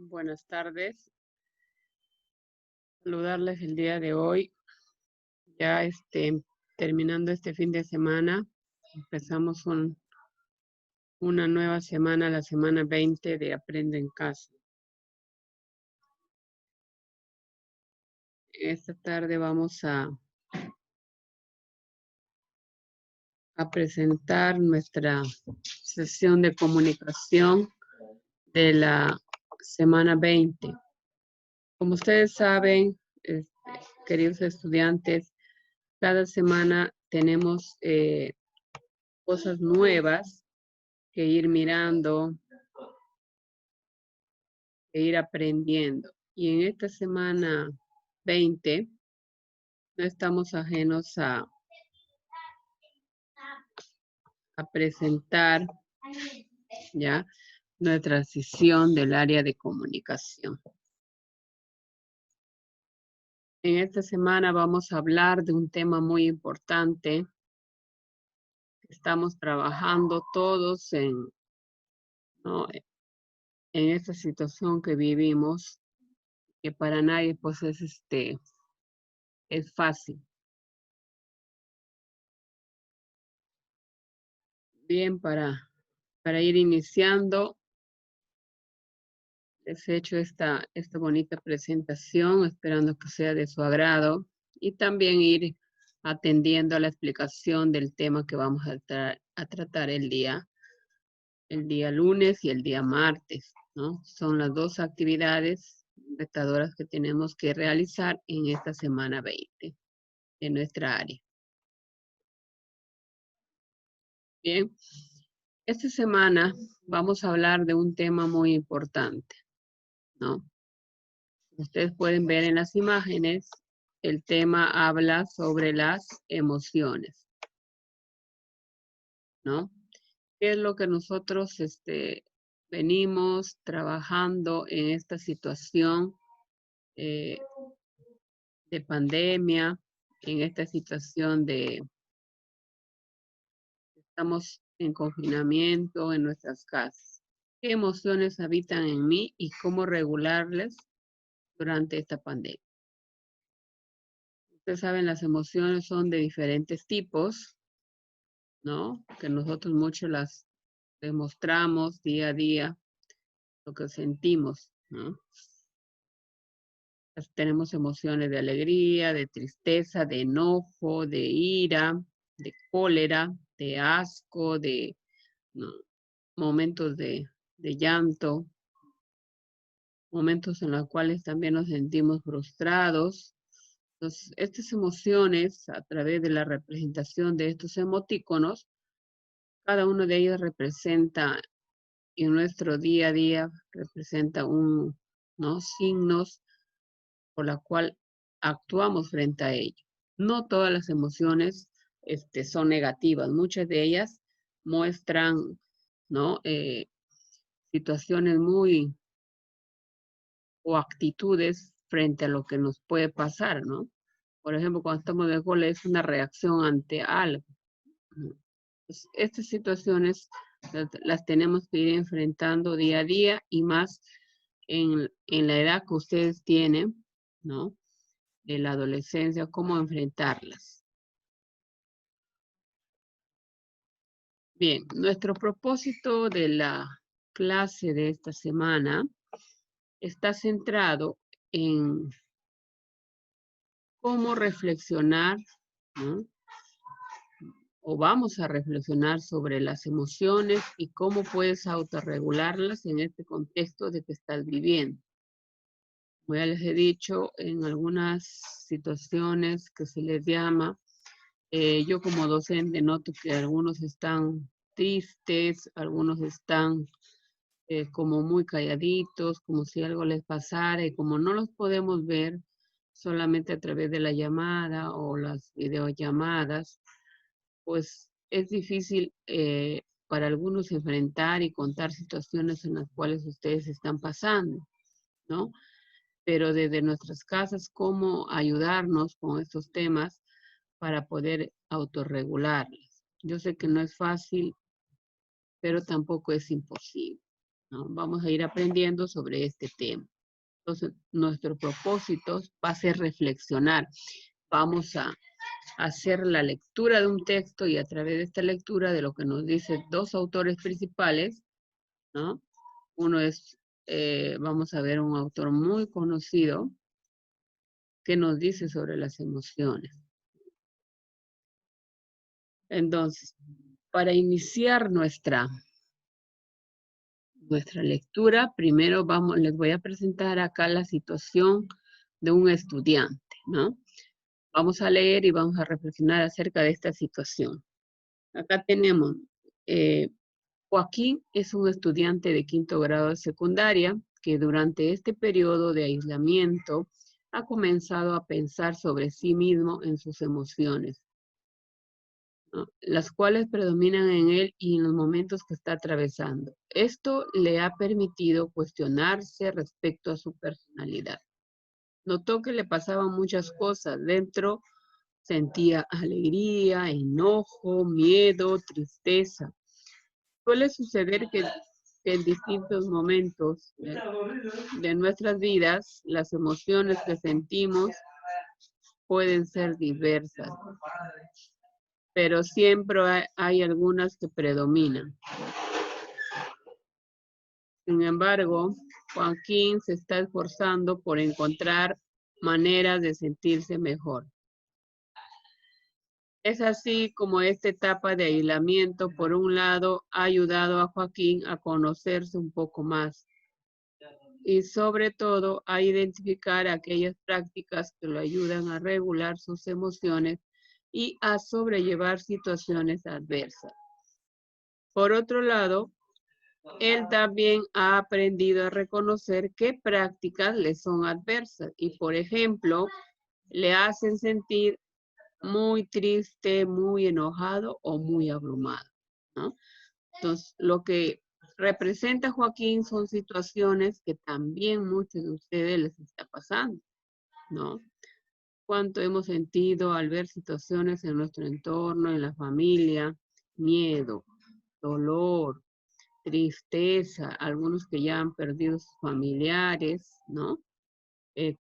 Buenas tardes. Saludarles el día de hoy. Ya terminando este fin de semana, empezamos una nueva semana, la semana 20 de Aprende en Casa. Esta tarde vamos a presentar nuestra sesión de comunicación de la semana 20. Como ustedes saben, queridos estudiantes, cada semana tenemos cosas nuevas que ir mirando, que ir aprendiendo. Y en esta semana 20 no estamos ajenos a presentar ya nuestra sesión del área de comunicación. En esta semana vamos a hablar de un tema muy importante. Estamos trabajando todos ¿no? en esta situación que vivimos, que para nadie pues es fácil. Bien, para ir iniciando, les he hecho esta bonita presentación, esperando que sea de su agrado y también ir atendiendo a la explicación del tema que vamos a tratar el día lunes y el día martes, ¿no? Son las dos actividades retadoras que tenemos que realizar en esta semana 20 de nuestra área. Bien, esta semana vamos a hablar de un tema muy importante, ¿no? Ustedes pueden ver en las imágenes, el tema habla sobre las emociones, ¿no? ¿Qué es lo que nosotros venimos trabajando en esta situación de pandemia, en esta situación de estamos en confinamiento en nuestras casas? ¿Qué emociones habitan en mí y cómo regularles durante esta pandemia? Ustedes saben, las emociones son de diferentes tipos, ¿no? Que nosotros mucho las demostramos día a día, lo que sentimos, ¿no? Tenemos emociones de alegría, de tristeza, de enojo, de ira, de cólera, de asco, ¿no? Momentos de llanto, momentos en los cuales también nos sentimos frustrados. Entonces, estas emociones, a través de la representación de estos emotíconos, cada uno de ellos representa en nuestro día a día, representa ¿no? signos por la cual actuamos frente a ello. No todas las emociones son negativas, muchas de ellas muestran, ¿no? Situaciones o actitudes frente a lo que nos puede pasar, ¿no? Por ejemplo, cuando estamos de cólera es una reacción ante algo. Pues, estas situaciones las tenemos que ir enfrentando día a día y más en la edad que ustedes tienen, ¿no? De la adolescencia, cómo enfrentarlas. Bien, nuestro propósito de la clase de esta semana está centrado en cómo reflexionar, ¿no? O vamos a reflexionar sobre las emociones y cómo puedes autorregularlas en este contexto de que estás viviendo. Como ya les he dicho, en algunas situaciones que se les llama, yo como docente noto que algunos están tristes, algunos están como muy calladitos, como si algo les pasara, y como no los podemos ver solamente a través de la llamada o las videollamadas, pues es difícil para algunos enfrentar y contar situaciones en las cuales ustedes están pasando, ¿no? Pero desde nuestras casas, cómo ayudarnos con estos temas para poder autorregularlos. Yo sé que no es fácil, pero tampoco es imposible, ¿no? Vamos a ir aprendiendo sobre este tema. Entonces, nuestro propósito va a ser reflexionar. Vamos a hacer la lectura de un texto y a través de esta lectura de lo que nos dicen dos autores principales, ¿no? Uno es, vamos a ver, un autor muy conocido que nos dice sobre las emociones. Entonces, para iniciar nuestra lectura, primero les voy a presentar acá la situación de un estudiante, ¿no? Vamos a leer y vamos a reflexionar acerca de esta situación. Acá tenemos, Joaquín es un estudiante de 5º grado de secundaria que durante este periodo de aislamiento ha comenzado a pensar sobre sí mismo en sus emociones, ¿no? Las cuales predominan en él y en los momentos que está atravesando. Esto le ha permitido cuestionarse respecto a su personalidad. Notó que le pasaban muchas cosas. Dentro sentía alegría, enojo, miedo, tristeza. Suele suceder que en distintos momentos de nuestras vidas, las emociones que sentimos pueden ser diversas, pero siempre hay algunas que predominan. Sin embargo, Joaquín se está esforzando por encontrar maneras de sentirse mejor. Es así como esta etapa de aislamiento, por un lado, ha ayudado a Joaquín a conocerse un poco más y sobre todo a identificar aquellas prácticas que lo ayudan a regular sus emociones y a sobrellevar situaciones adversas. Por otro lado, él también ha aprendido a reconocer qué prácticas le son adversas y, por ejemplo, le hacen sentir muy triste, muy enojado o muy abrumado, ¿no? Entonces, lo que representa Joaquín son situaciones que también muchos de ustedes les está pasando, ¿no? Cuánto hemos sentido al ver situaciones en nuestro entorno, en la familia, miedo, dolor, tristeza, algunos que ya han perdido sus familiares, ¿no?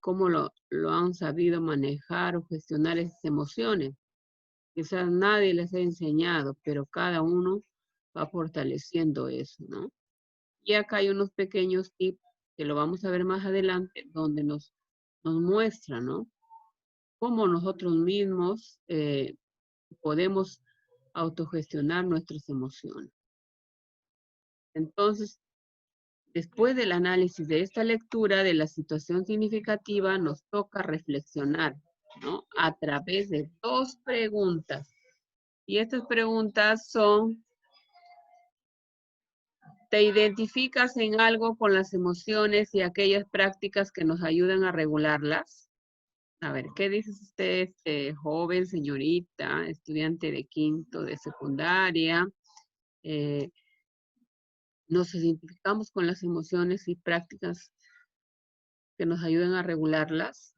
Cómo lo han sabido manejar o gestionar esas emociones. Quizás nadie les ha enseñado, pero cada uno va fortaleciendo eso, ¿no? Y acá hay unos pequeños tips que lo vamos a ver más adelante, donde nos muestran, ¿no? Cómo nosotros mismos podemos autogestionar nuestras emociones. Entonces, después del análisis de esta lectura de la situación significativa, nos toca reflexionar, ¿no? A través de 2 preguntas. Y estas preguntas son: ¿te identificas en algo con las emociones y aquellas prácticas que nos ayudan a regularlas? A ver, ¿qué dice usted, joven, señorita, estudiante de 5º de secundaria? ¿Nos identificamos con las emociones y prácticas que nos ayudan a regularlas?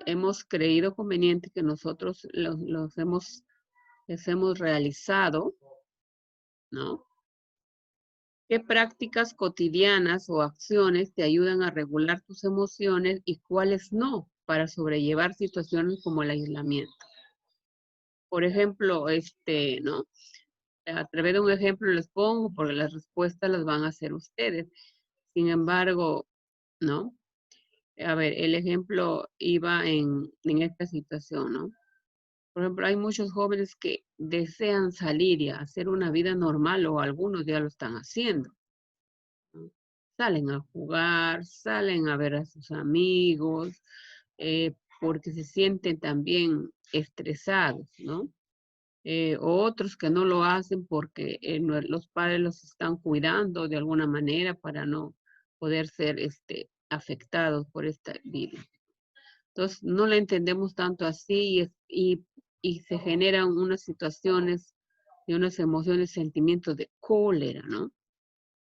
Hemos creído conveniente que nosotros les hemos realizado, ¿no? ¿Qué prácticas cotidianas o acciones te ayudan a regular tus emociones y cuáles no para sobrellevar situaciones como el aislamiento? Por ejemplo, ¿no? A través de un ejemplo les pongo, porque las respuestas las van a hacer ustedes. Sin embargo, ¿no? A ver, el ejemplo iba en esta situación, ¿no? Por ejemplo, hay muchos jóvenes que desean salir y hacer una vida normal, o algunos ya lo están haciendo, ¿no? Salen a jugar, salen a ver a sus amigos, porque se sienten también estresados, ¿no? Otros que no lo hacen porque los padres los están cuidando de alguna manera para no poder ser afectados por esta vida. Entonces, no la entendemos tanto así y se generan unas situaciones y unas emociones, sentimientos de cólera, ¿no?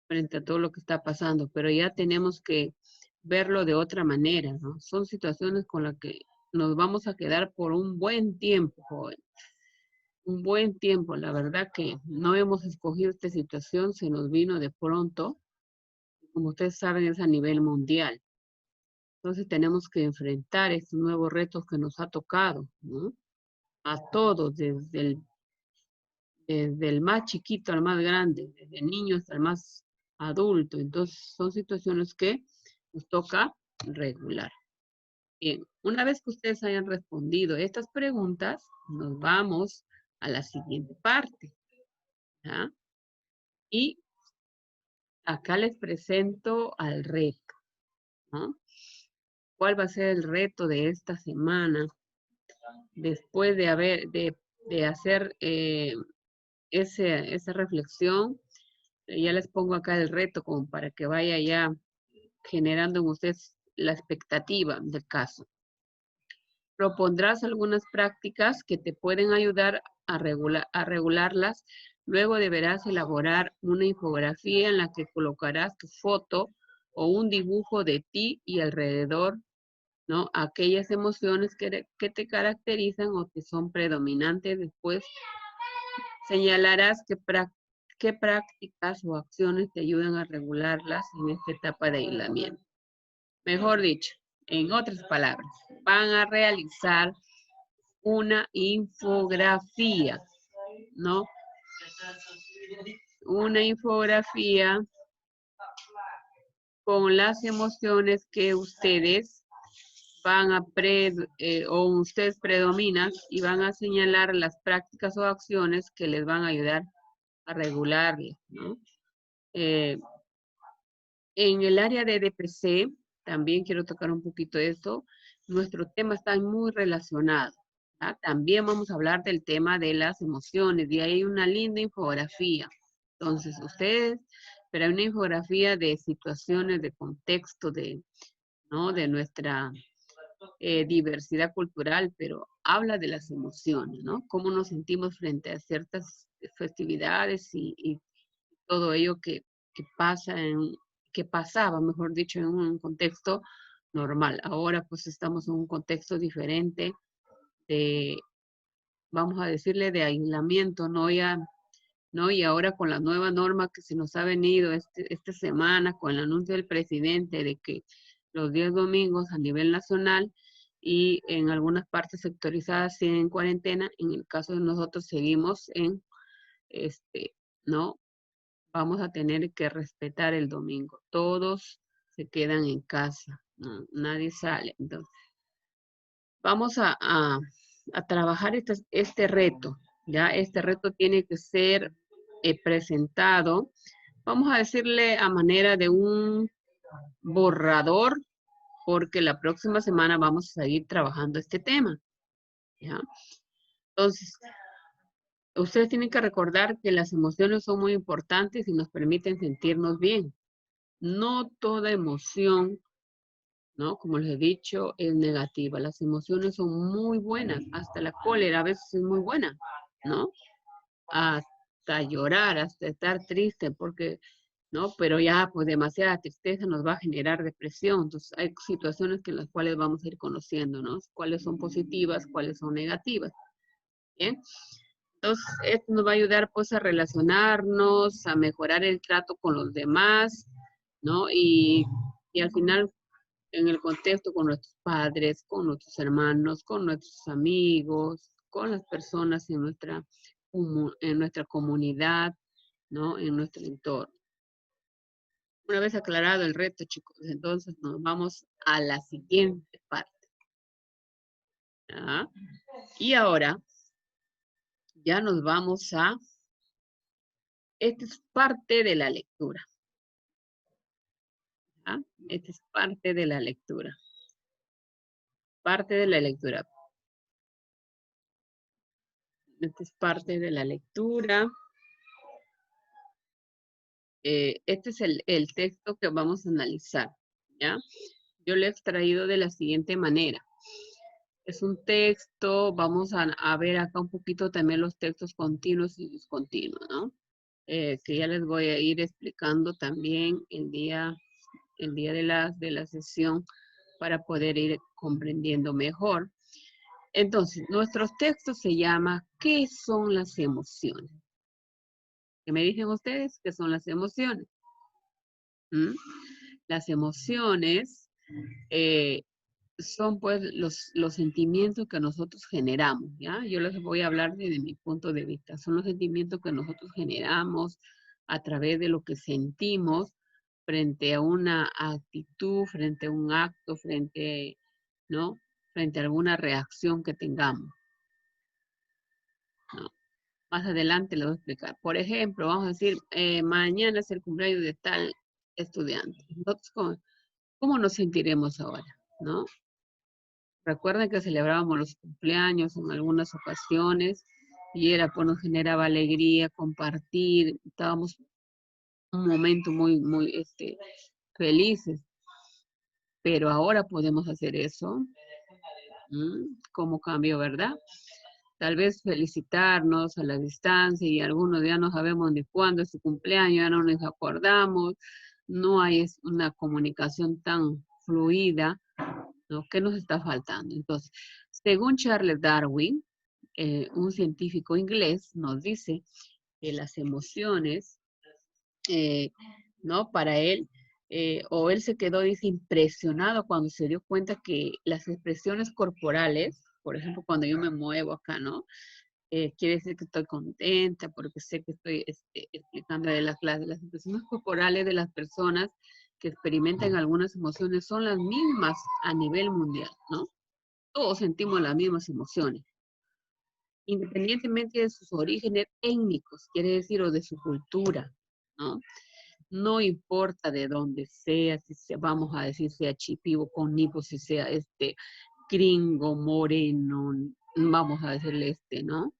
Frente a todo lo que está pasando, pero ya tenemos que verlo de otra manera, ¿no? Son situaciones con las que nos vamos a quedar por un buen tiempo, joven. Un buen tiempo, la verdad que no hemos escogido esta situación, se nos vino de pronto, como ustedes saben, es a nivel mundial. Entonces tenemos que enfrentar estos nuevos retos que nos ha tocado, ¿no? A todos, desde el más chiquito al más grande, desde el niño hasta el más adulto. Entonces son situaciones que nos toca regular. Bien, una vez que ustedes hayan respondido estas preguntas, nos vamos a la siguiente parte, ¿ya? Y acá les presento al reto, ¿no? ¿Cuál va a ser el reto de esta semana? Después de hacer esa reflexión, ya les pongo acá el reto como para que vaya ya generando en ustedes la expectativa del caso. Propondrás algunas prácticas que te pueden ayudar a regularlas. Luego deberás elaborar una infografía en la que colocarás tu foto o un dibujo de ti y alrededor, ¿no? Aquellas emociones que te caracterizan o que son predominantes. Después señalarás qué prácticas o acciones te ayudan a regularlas en esta etapa de aislamiento. Mejor dicho, en otras palabras, van a realizar una infografía, ¿no? Una infografía con las emociones que ustedes van a o ustedes predominan y van a señalar las prácticas o acciones que les van a ayudar a regularlas, ¿no? En el área de DPC, también quiero tocar un poquito esto, nuestro tema está muy relacionado. ¿Ah? También vamos a hablar del tema de las emociones y hay una linda infografía. Entonces, ustedes, pero hay una infografía de situaciones, de contexto, ¿no? De nuestra diversidad cultural, pero habla de las emociones, ¿no? Cómo nos sentimos frente a ciertas festividades y todo ello que pasaba, mejor dicho, en un contexto normal. Ahora pues estamos en un contexto diferente de, vamos a decirle, de aislamiento, ¿no? Y ahora con la nueva norma que se nos ha venido esta semana, con el anuncio del presidente de que los 10 domingos a nivel nacional y en algunas partes sectorizadas siguen cuarentena, en el caso de nosotros seguimos ¿no? Vamos a tener que respetar el domingo. Todos se quedan en casa, ¿no? Nadie sale. Entonces, vamos a trabajar este reto, ¿ya? Este reto tiene que ser presentado, vamos a decirle a manera de un borrador, porque la próxima semana vamos a seguir trabajando este tema, ¿ya? Entonces, ustedes tienen que recordar que las emociones son muy importantes y nos permiten sentirnos bien. No toda emoción, ¿no? Como les he dicho, es negativa. Las emociones son muy buenas. Hasta la cólera a veces es muy buena, ¿no? Hasta llorar, hasta estar triste, porque, ¿no? Pero ya, pues demasiada tristeza nos va a generar depresión. Entonces, hay situaciones que en las cuales vamos a ir conociendo, ¿no? Cuáles son positivas, cuáles son negativas. ¿Bien? Entonces, esto nos va a ayudar, pues, a relacionarnos, a mejorar el trato con los demás, ¿no? Y al final en el contexto con nuestros padres, con nuestros hermanos, con nuestros amigos, con las personas en nuestra comunidad, ¿no? En nuestro entorno. Una vez aclarado el reto, chicos, entonces nos vamos a la siguiente parte. ¿Ya? Y ahora ya nos vamos esta es parte de la lectura. ¿Ya? Esta es parte de la lectura. Parte de la lectura. Esta es parte de la lectura. Este es el texto que vamos a analizar, ¿ya? Yo lo he extraído de la siguiente manera. Es un texto, vamos a ver acá un poquito también los textos continuos y discontinuos, ¿no? Que ya les voy a ir explicando también el día de la sesión para poder ir comprendiendo mejor. Entonces, nuestros textos se llama ¿qué son las emociones? ¿Qué me dicen ustedes? ¿Qué son las emociones? ¿Mm? Las emociones son pues los sentimientos que nosotros generamos, ¿ya? Yo les voy a hablar desde mi punto de vista. Son los sentimientos que nosotros generamos a través de lo que sentimos frente a una actitud, frente a un acto, ¿no? Frente a alguna reacción que tengamos, ¿no? Más adelante les voy a explicar. Por ejemplo, vamos a decir, mañana es el cumpleaños de tal estudiante. Nosotros, ¿cómo nos sentiremos ahora, no? Recuerden que celebrábamos los cumpleaños en algunas ocasiones y era, pues nos generaba alegría, compartir, estábamos un momento muy felices, pero ahora podemos hacer eso. ¿Cómo cambio, verdad? Tal vez felicitarnos a la distancia y algunos ya no sabemos ni cuándo es su cumpleaños, ya no nos acordamos, no hay una comunicación tan fluida, ¿no? ¿Qué nos está faltando? Entonces, según Charles Darwin, un científico inglés nos dice que las emociones, ¿no? Para él, o él se quedó, dice, impresionado cuando se dio cuenta que las expresiones corporales, por ejemplo, cuando yo me muevo acá, ¿no? Quiere decir que estoy contenta porque sé que estoy explicando de la clase. Las expresiones corporales de las personas que experimentan algunas emociones son las mismas a nivel mundial, ¿no? Todos sentimos las mismas emociones, independientemente de sus orígenes étnicos, quiere decir, o de su cultura, ¿no? No importa de dónde sea, si sea, vamos a decir, sea chipivo, con nipo, si sea gringo, moreno, vamos a decirle ¿no?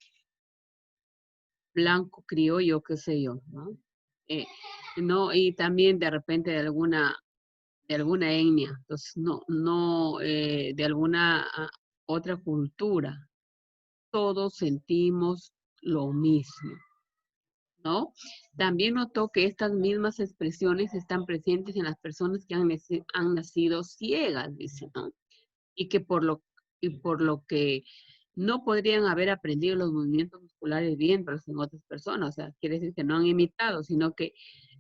Blanco, criollo, qué sé yo, ¿no? No, y también de repente de alguna etnia, entonces no de alguna otra cultura. Todos sentimos lo mismo, ¿no? También notó que estas mismas expresiones están presentes en las personas que han nacido ciegas, dice, ¿no? Y que por lo que no podrían haber aprendido los movimientos musculares bien, pero en otras personas, o sea, quiere decir que no han imitado, sino que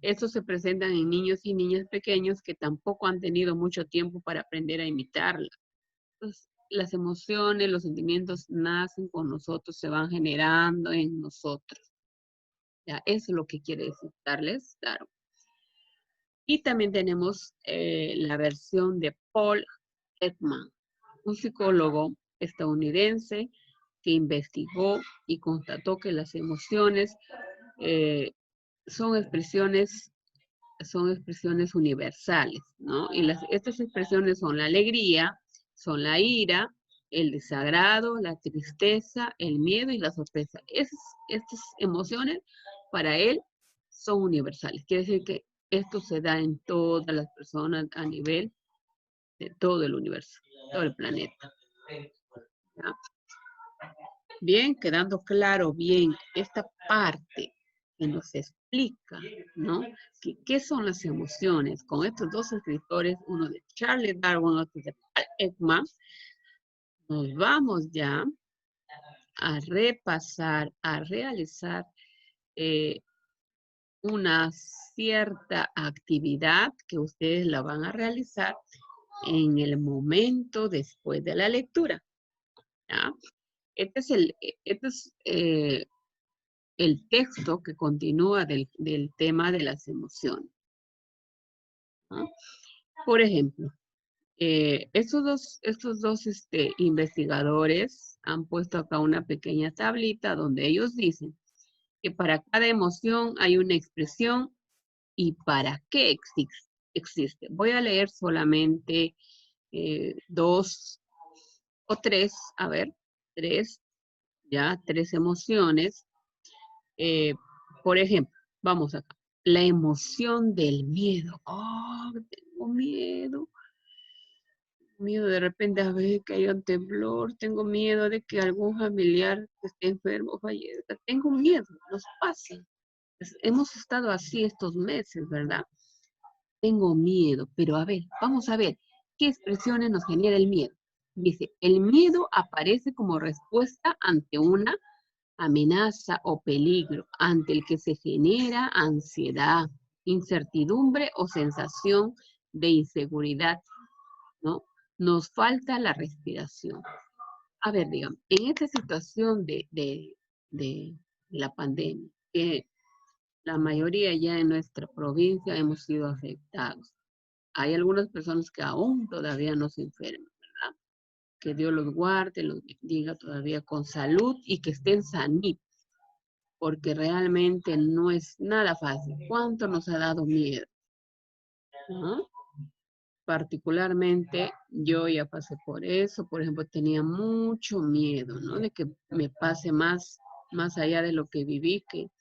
estos se presentan en niños y niñas pequeños que tampoco han tenido mucho tiempo para aprender a imitarlas. Entonces, las emociones, los sentimientos nacen con nosotros, se van generando en nosotros. Ya, eso es lo que quiere decir darles, claro. Y también tenemos la versión de Paul Ekman, un psicólogo estadounidense que investigó y constató que las emociones eh, son expresiones universales, ¿no? Y estas expresiones son la alegría, son la ira, el desagrado, la tristeza, el miedo y la sorpresa. Estas emociones para él son universales. Quiere decir que esto se da en todas las personas a nivel de todo el universo, todo el planeta. ¿Ya? Bien, quedando claro bien esta parte que nos explica, ¿no? ¿Qué son las emociones? Con estos dos escritores, uno de Charles Darwin, otro de Paul Ekman, nos vamos ya a repasar, a realizar una cierta actividad que ustedes la van a realizar en el momento después de la lectura. ¿Ya? Este es el texto que continúa del tema de las emociones, ¿no? Por ejemplo, estos dos investigadores han puesto acá una pequeña tablita donde ellos dicen que para cada emoción hay una expresión y para qué existe. Voy a leer solamente dos o tres, a ver, tres emociones. Por ejemplo, vamos acá. La emoción del miedo. Oh, tengo miedo. Miedo de repente a ver que haya un temblor. Tengo miedo de que algún familiar que esté enfermo fallezca. Tengo miedo, nos pasa. Hemos estado así estos meses, ¿verdad? Tengo miedo, pero a ver, vamos a ver, ¿qué expresiones nos genera el miedo? Dice, el miedo aparece como respuesta ante una amenaza o peligro, ante el que se genera ansiedad, incertidumbre o sensación de inseguridad, ¿no? Nos falta la respiración. A ver, digamos, en esta situación de la pandemia, que la mayoría ya en nuestra provincia hemos sido afectados. Hay algunas personas que aún todavía no se enferman, ¿verdad? Que Dios los guarde, los bendiga todavía con salud y que estén sanitos, porque realmente no es nada fácil. ¿Cuánto nos ha dado miedo? ¿No? Particularmente, yo ya pasé por eso. Por ejemplo, tenía mucho miedo, ¿no? De que me pase más allá de lo que viví, que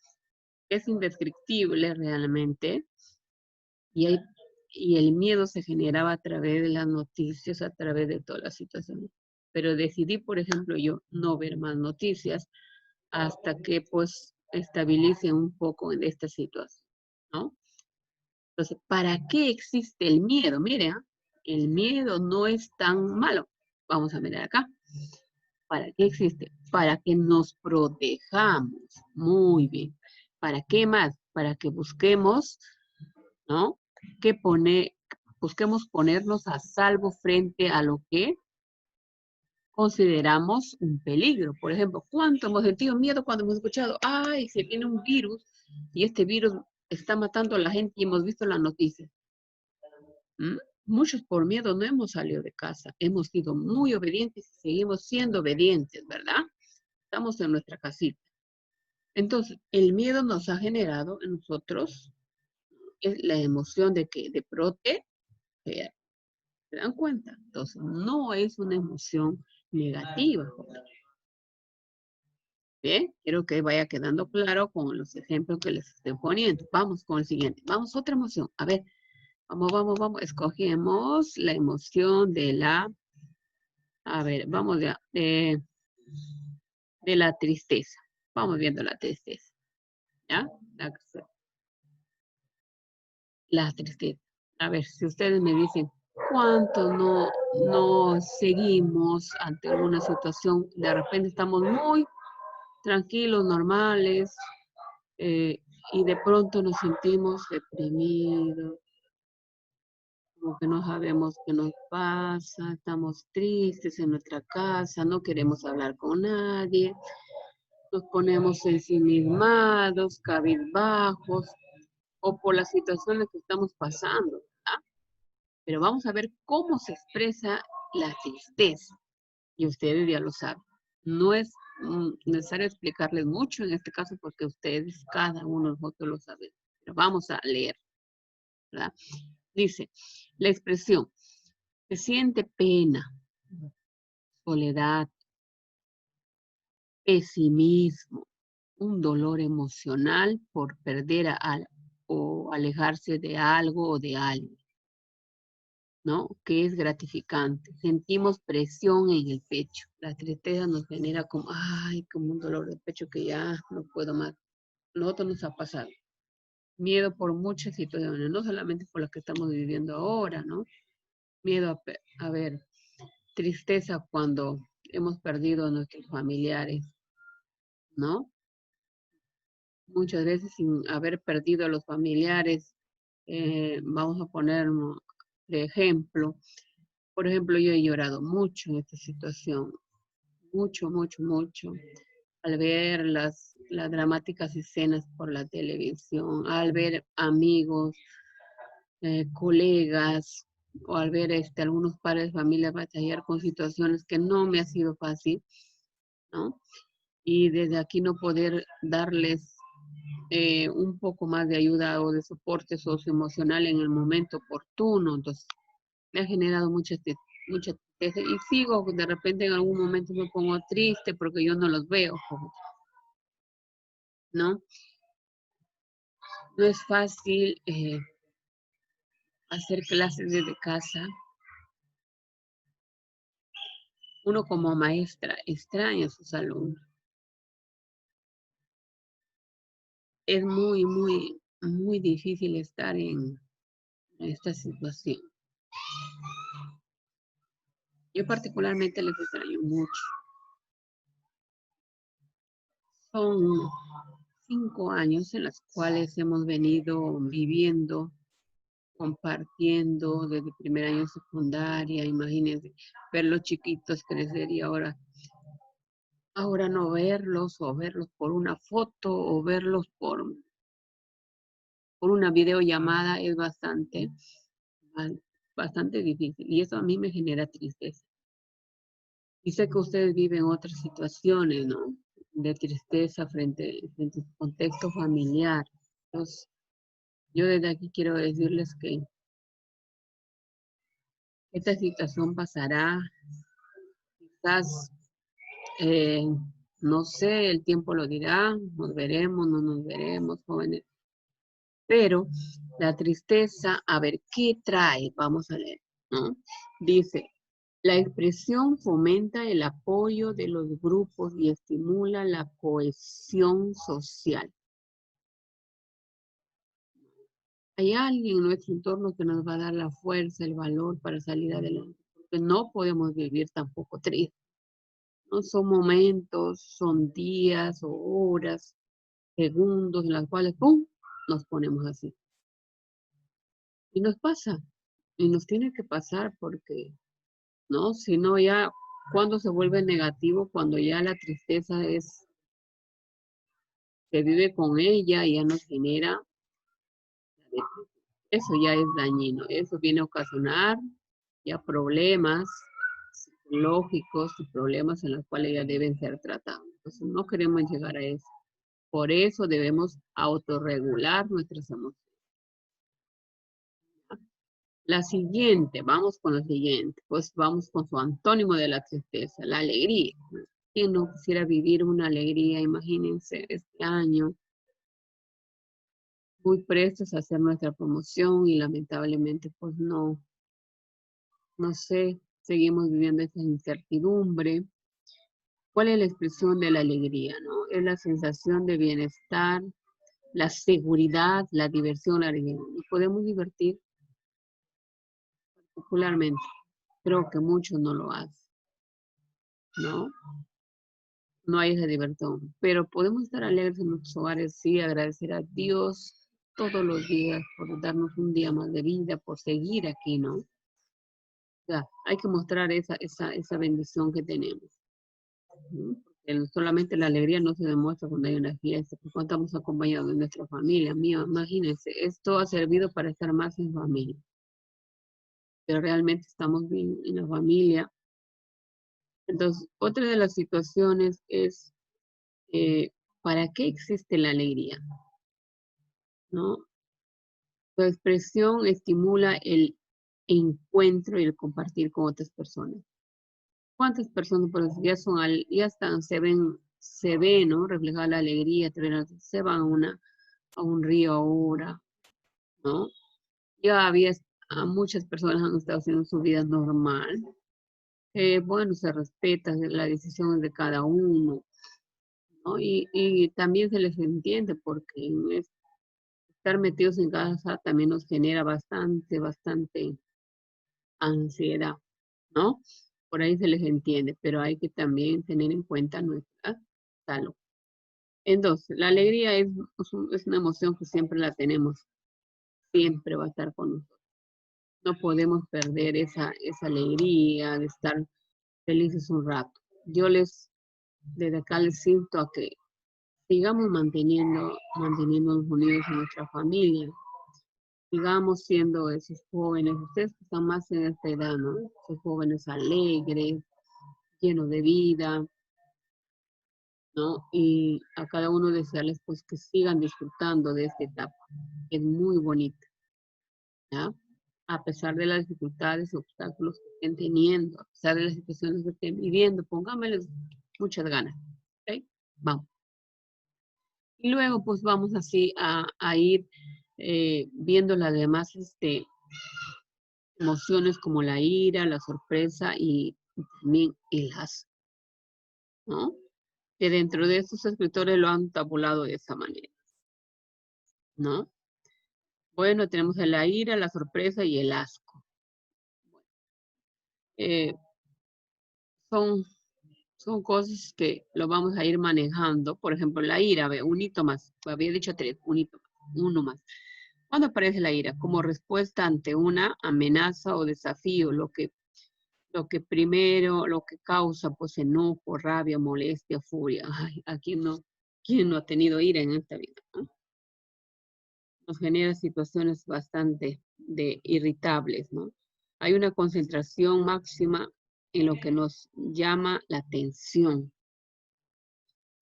es indescriptible realmente. Y, hay, y el miedo se generaba a través de las noticias, a través de todas las situaciones. Pero decidí, por ejemplo, yo no ver más noticias hasta que pues estabilice un poco en esta situación, ¿no? Entonces, ¿para qué existe el miedo? Mire, el miedo no es tan malo. Vamos a mirar acá. ¿Para qué existe? Para que nos protejamos. Muy bien. ¿Para qué más? Para que busquemos, ¿no? Busquemos ponernos a salvo frente a lo que consideramos un peligro. Por ejemplo, ¿cuánto hemos sentido miedo cuando hemos escuchado, ay, se viene un virus y este virus está matando a la gente y hemos visto la noticia? ¿Mm? Muchos por miedo no hemos salido de casa, hemos sido muy obedientes y seguimos siendo obedientes, ¿verdad? Estamos en nuestra casita. Entonces, el miedo nos ha generado en nosotros la emoción de que de proteger. ¿Se dan cuenta? Entonces, no es una emoción negativa, joven. Bien, quiero que vaya quedando claro con los ejemplos que les estoy poniendo. Vamos con el siguiente. Vamos, otra emoción. A ver, vamos. Escogemos la emoción de la, a ver, vamos de la tristeza. Vamos viendo la tristeza. ¿Ya? La tristeza. A ver, si ustedes me dicen, ¿cuánto no seguimos ante alguna situación? De repente estamos muy tranquilos, normales, y de pronto nos sentimos deprimidos, como que no sabemos qué nos pasa, estamos tristes en nuestra casa, no queremos hablar con nadie, nos ponemos ensimismados, cabizbajos, o por las situaciones que estamos pasando, ¿verdad? Pero vamos a ver cómo se expresa la tristeza, y ustedes ya lo saben. No es necesario explicarles mucho en este caso porque ustedes, cada uno de nosotros lo sabe. Pero vamos a leer, ¿verdad? Dice, la expresión, se siente pena, soledad, pesimismo, un dolor emocional por perder o alejarse de algo o de alguien, ¿no? Que es gratificante. Sentimos presión en el pecho. La tristeza nos genera como, ay, como un dolor de pecho que ya no puedo más. Nosotros nos ha pasado. Miedo por muchas situaciones, no solamente por las que estamos viviendo ahora, ¿no? Miedo a ver, tristeza cuando hemos perdido a nuestros familiares, ¿no? Muchas veces sin haber perdido a los familiares, vamos a poner de ejemplo. Por ejemplo, yo he llorado mucho en esta situación, mucho, al ver las dramáticas escenas por la televisión, al ver amigos, colegas, o al ver algunos padres de familia batallar con situaciones que no me ha sido fácil, ¿no? Y desde aquí no poder darles un poco más de ayuda o de soporte socioemocional en el momento oportuno. Entonces, me ha generado mucha tristeza y sigo, de repente en algún momento me pongo triste porque yo no los veo, ¿no? No es fácil hacer clases desde casa. Uno como maestra extraña a sus alumnos. Es muy difícil estar en esta situación. Yo particularmente les extraño mucho. Son 5 años en los cuales hemos venido viviendo compartiendo desde primer año de secundaria, imagínense, ver los chiquitos crecer y ahora no verlos, o verlos por una foto, o verlos por una videollamada es bastante difícil. Y eso a mí me genera tristeza. Y sé que ustedes viven otras situaciones, ¿no? De tristeza frente a su contexto familiar. Entonces, yo desde aquí quiero decirles que esta situación pasará, quizás, eh, no sé, el tiempo lo dirá, nos veremos, no nos veremos, jóvenes, pero la tristeza, a ver, ¿qué trae? Vamos a leer, ¿no? Dice, la expresión fomenta el apoyo de los grupos y estimula la cohesión social. Hay alguien en nuestro entorno que nos va a dar la fuerza, el valor para salir adelante, porque no podemos vivir tampoco tristes. No son momentos, son días o horas, segundos en los cuales, ¡pum!, nos ponemos así. Y nos pasa, y nos tiene que pasar porque, ¿no? Si no ya, cuando se vuelve negativo, cuando ya la tristeza se vive con ella y ya nos genera, eso ya es dañino, eso viene a ocasionar ya problemas psicológicos y problemas en los cuales ya deben ser tratados. Entonces no queremos llegar a eso. Por eso debemos autorregular nuestras emociones. La siguiente, vamos con la siguiente, pues vamos con su antónimo de la tristeza, la alegría. ¿Quién no quisiera vivir una alegría? Imagínense este año, muy prestos a hacer nuestra promoción y lamentablemente pues no sé, seguimos viviendo esa incertidumbre. ¿Cuál es la expresión de la alegría, no? Es la sensación de bienestar, la seguridad, la diversión, la alegría. Nos podemos divertir particularmente. Creo que muchos no lo hacen, ¿no? No hay esa diversión. Pero podemos estar alegres en nuestros hogares, sí, agradecer a Dios todos los días por darnos un día más de vida, por seguir aquí, ¿no? O sea, hay que mostrar esa bendición que tenemos, ¿no? Solamente la alegría no se demuestra cuando hay una fiesta, cuando estamos acompañados de nuestra familia. Mío, imagínense, esto ha servido para estar más en familia. Pero realmente estamos bien en la familia. Entonces, otra de las situaciones es, ¿para qué existe la alegría? ¿No? Su expresión estimula el encuentro y el compartir con otras personas. ¿Cuántas personas por ya ya están, se ven, ¿no? Reflejada la alegría, se van a un río ahora, ¿no? Muchas personas han estado haciendo su vida normal. Bueno, se respeta la decisión de cada uno, ¿no? Y también se les entiende porque estar metidos en casa también nos genera bastante ansiedad, ¿no? Por ahí se les entiende, pero hay que también tener en cuenta nuestra salud. Entonces, la alegría es una emoción que siempre la tenemos, siempre va a estar con nosotros. No podemos perder esa alegría de estar felices un rato. Yo desde acá les siento a que sigamos manteniéndonos unidos en nuestra familia, sigamos siendo esos jóvenes, ustedes que están más en esta edad, ¿no? Esos jóvenes alegres, llenos de vida, ¿no? Y a cada uno desearles pues que sigan disfrutando de esta etapa, que es muy bonita, ¿ya? A pesar de las dificultades, obstáculos que estén teniendo, a pesar de las situaciones que estén viviendo, pónganmeles muchas ganas, ¿ok? Vamos. Y luego pues vamos así a ir viendo las demás emociones como la ira, la sorpresa y también el asco, ¿no? Que dentro de estos escritores lo han tabulado de esa manera, ¿no? Bueno, tenemos la ira, la sorpresa y el asco. Eh, son, son cosas que lo vamos a ir manejando. Por ejemplo, la ira, ve, un hito más. Había dicho 3, un hito más, uno más. ¿Cuándo aparece la ira? Como respuesta ante una amenaza o desafío, lo que causa, pues, enojo, rabia, molestia, furia. Ay, ¿quién no ha tenido ira en esta vida, no? Nos genera situaciones bastante irritables, ¿no? Hay una concentración máxima en lo que nos llama la atención.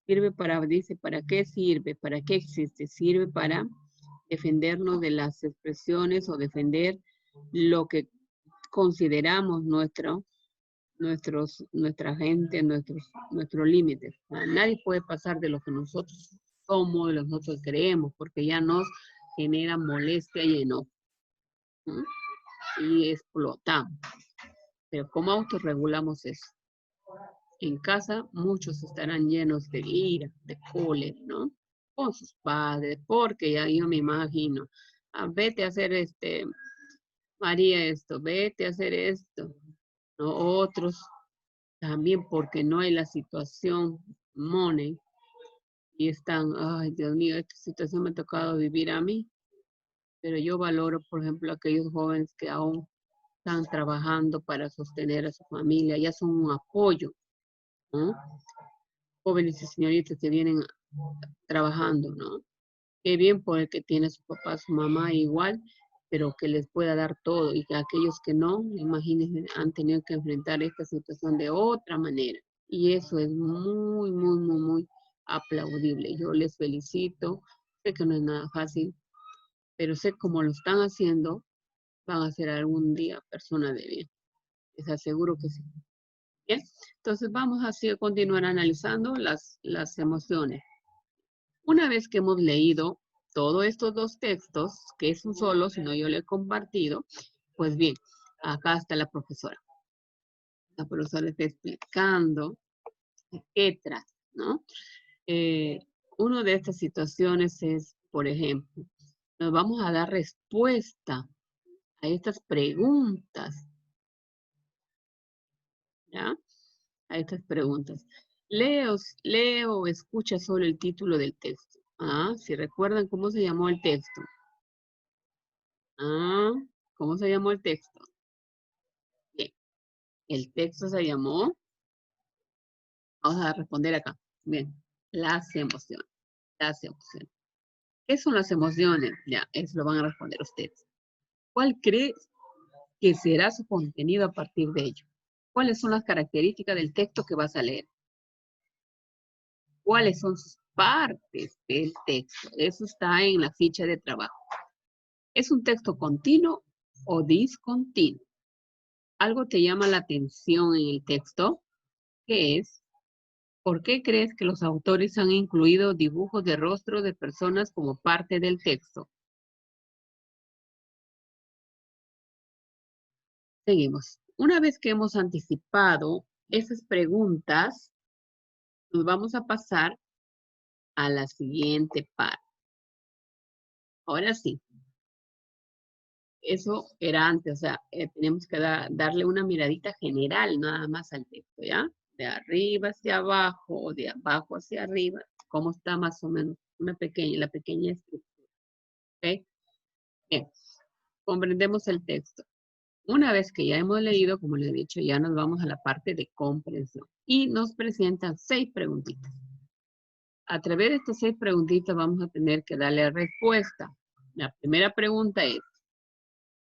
Dice, ¿para qué sirve? ¿Para qué existe? Sirve para defendernos de las expresiones o defender lo que consideramos nuestra gente, nuestros límites. Nadie puede pasar de lo que nosotros somos, de lo que nosotros creemos, porque ya nos genera molestia y enojo, ¿no? Y explotamos. Pero ¿cómo autorregulamos eso? En casa muchos estarán llenos de ira, de cólera, ¿no? Con sus padres, porque ya yo me imagino, vete a hacer María esto, vete a hacer esto, ¿no? Otros también porque no hay la situación money y están, ay Dios mío, esta situación me ha tocado vivir a mí, pero yo valoro, por ejemplo, aquellos jóvenes que aún están trabajando para sostener a su familia, ya son un apoyo, ¿no? Jóvenes y señoritas que vienen trabajando, ¿no? Qué bien por el que tiene su papá, su mamá igual, pero que les pueda dar todo y que aquellos que no, imagínense, han tenido que enfrentar esta situación de otra manera. Y eso es muy, muy, muy, muy aplaudible. Yo les felicito. Sé que no es nada fácil, pero sé cómo lo están haciendo, van a ser algún día personas de bien. Les aseguro que sí. Bien, entonces vamos así a continuar analizando las emociones. Una vez que hemos leído todos estos dos textos, que es un solo, si no yo le he compartido, pues bien, acá está la profesora. La profesora está explicando qué trata, ¿no? Una de estas situaciones es, por ejemplo, nos vamos a dar respuesta a estas preguntas, ¿ya? A estas preguntas. Leo, escucha solo el título del texto. Si recuerdan cómo se llamó el texto. ¿Cómo se llamó el texto? Bien, el texto se llamó, vamos a responder acá. Bien, las emociones, las emociones. ¿Qué son las emociones? Ya, eso lo van a responder ustedes. ¿Cuál crees que será su contenido a partir de ello? ¿Cuáles son las características del texto que vas a leer? ¿Cuáles son sus partes del texto? Eso está en la ficha de trabajo. ¿Es un texto continuo o discontinuo? ¿Algo te llama la atención en el texto? ¿Qué es? ¿Por qué crees que los autores han incluido dibujos de rostro de personas como parte del texto? Seguimos. Una vez que hemos anticipado esas preguntas, nos vamos a pasar a la siguiente parte. Ahora sí, eso era antes, o sea, tenemos que darle una miradita general nada más al texto, ¿ya? De arriba hacia abajo o de abajo hacia arriba, cómo está más o menos la pequeña estructura, ¿ok? Bien, comprendemos el texto. Una vez que ya hemos leído, como les he dicho, ya nos vamos a la parte de comprensión y nos presentan 6 preguntitas. A través de estas 6 preguntitas vamos a tener que darle respuesta. La primera pregunta es,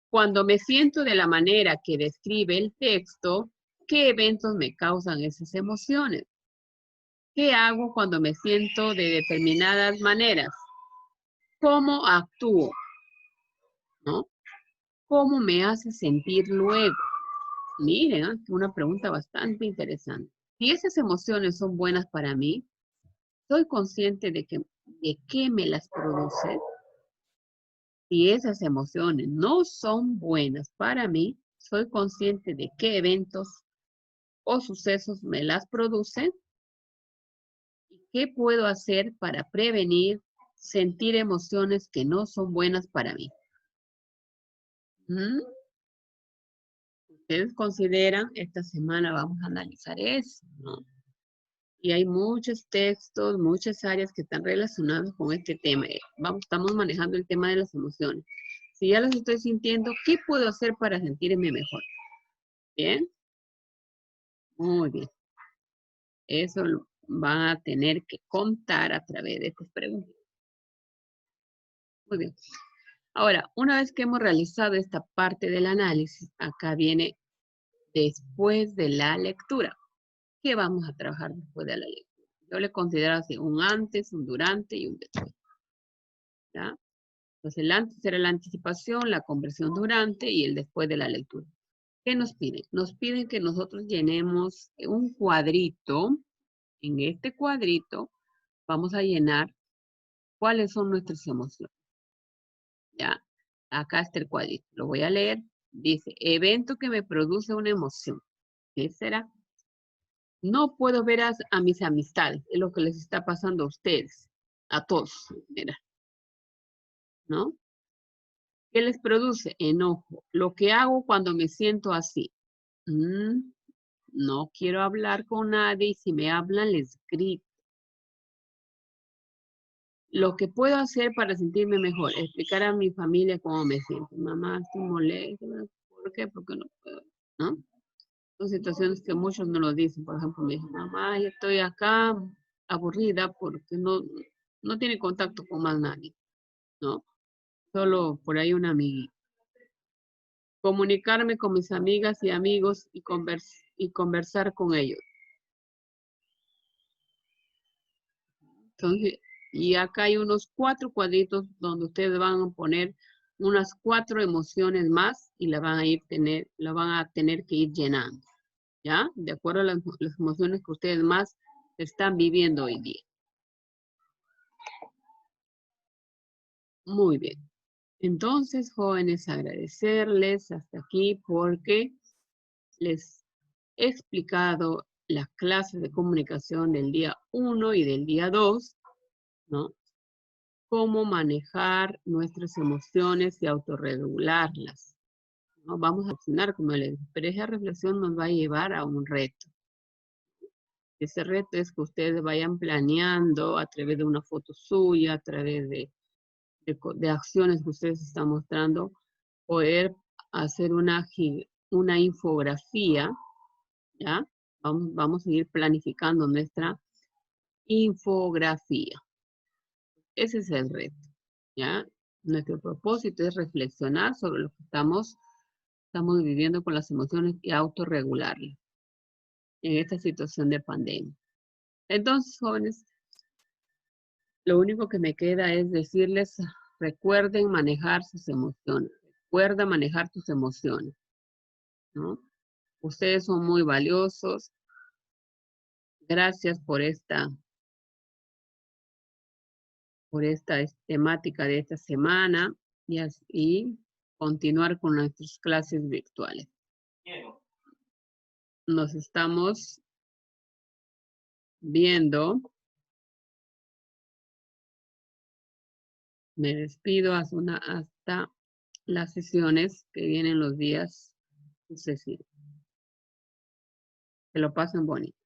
cuando me siento de la manera que describe el texto, ¿qué eventos me causan esas emociones? ¿Qué hago cuando me siento de determinadas maneras? ¿Cómo actúo? ¿No? ¿Cómo me hace sentir luego? Miren, una pregunta bastante interesante. Si esas emociones son buenas para mí, ¿soy consciente de qué me las produce? Si esas emociones no son buenas para mí, ¿soy consciente de qué eventos o sucesos me las producen? ¿Y qué puedo hacer para prevenir sentir emociones que no son buenas para mí? ¿Mm? ¿Ustedes consideran, esta semana vamos a analizar eso, ¿no? Y hay muchos textos, muchas áreas que están relacionadas con este tema. Estamos manejando el tema de las emociones. Si ya las estoy sintiendo, ¿qué puedo hacer para sentirme mejor? ¿Bien? Muy bien. Eso lo van a tener que contar a través de estas preguntas. Muy bien. Ahora, una vez que hemos realizado esta parte del análisis, acá viene después de la lectura. ¿Qué vamos a trabajar después de la lectura? Yo le considero así un antes, un durante y un después. ¿Ya? Entonces, el antes será la anticipación, la conversión durante y el después de la lectura. ¿Qué nos piden? Nos piden que nosotros llenemos un cuadrito. En este cuadrito vamos a llenar cuáles son nuestras emociones. ¿Ya? Acá está el cuadrito. Lo voy a leer. Dice, evento que me produce una emoción. ¿Qué será? No puedo ver a mis amistades. Es lo que les está pasando a ustedes. A todos. Mira. ¿No? ¿Qué les produce? Enojo. Lo que hago cuando me siento así. No quiero hablar con nadie y si me hablan les grito. Lo que puedo hacer para sentirme mejor, explicar a mi familia cómo me siento. Mamá, estoy molesta. ¿Por qué? Porque no puedo. ¿No? Son situaciones que muchos no lo dicen. Por ejemplo, me dicen, mamá, yo estoy acá aburrida porque no tiene contacto con más nadie. ¿No? Solo por ahí una amiguita. Comunicarme con mis amigas y amigos y conversar con ellos. Entonces, y acá hay unos 4 cuadritos donde ustedes van a poner unas 4 emociones más y la van a tener que ir llenando, ¿ya? De acuerdo a las emociones que ustedes más están viviendo hoy día. Muy bien. Entonces, jóvenes, agradecerles hasta aquí porque les he explicado las clases de comunicación del día 1 y del día 2, ¿no? Cómo manejar nuestras emociones y autorregularlas, ¿no? Vamos a accionar, como les dije, pero esa reflexión nos va a llevar a un reto. Ese reto es que ustedes vayan planeando a través de una foto suya, a través de acciones que ustedes están mostrando, poder hacer una infografía, ¿ya? Vamos a ir planificando nuestra infografía. Ese es el reto, ¿ya? Nuestro propósito es reflexionar sobre lo que estamos viviendo con las emociones y autorregularlas en esta situación de pandemia. Entonces, jóvenes, lo único que me queda es decirles, recuerden manejar sus emociones. Recuerda manejar tus emociones, ¿no? Ustedes son muy valiosos. Gracias por esta temática de esta semana y continuar con nuestras clases virtuales. Nos estamos viendo. Me despido hasta las sesiones que vienen los días sucesivos. Que lo pasen bonito.